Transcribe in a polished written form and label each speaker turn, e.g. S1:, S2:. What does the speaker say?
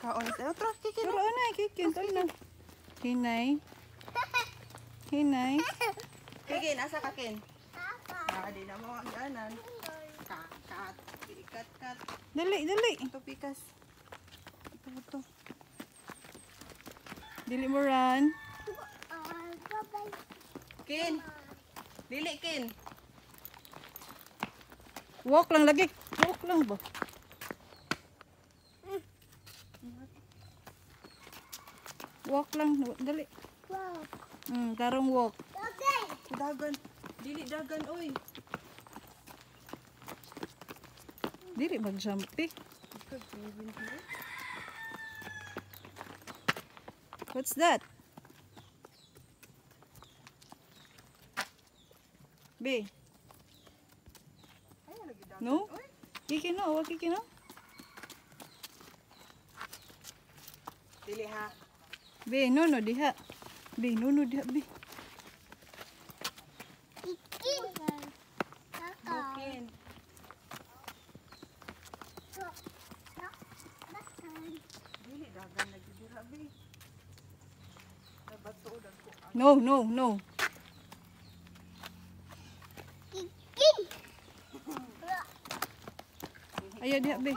S1: Kaon sa otro kikin.
S2: Turo na kikin tol na. Hinay. Hinay.
S1: Kikin asa ka kin? Di na mo ang ganan. Kat. Kat.
S2: Dali.
S1: Ito pikas. Ito.
S2: Dili mo run.
S1: Kin. Dili kin.
S2: Walk lang lagi. Walk lang ba? Walk lang. Dali. Tarong walk.
S1: Dagan. Dili dagan oy.
S2: Dili mag-jumpy. What's that? B. No? Kiki no? Wa kiki no?
S1: Dili ha.
S2: B, no diha. B, no diha B.
S1: Bukin. Dili dagan lagi dira bi. Bato dagko.
S2: No. Ayo diha B.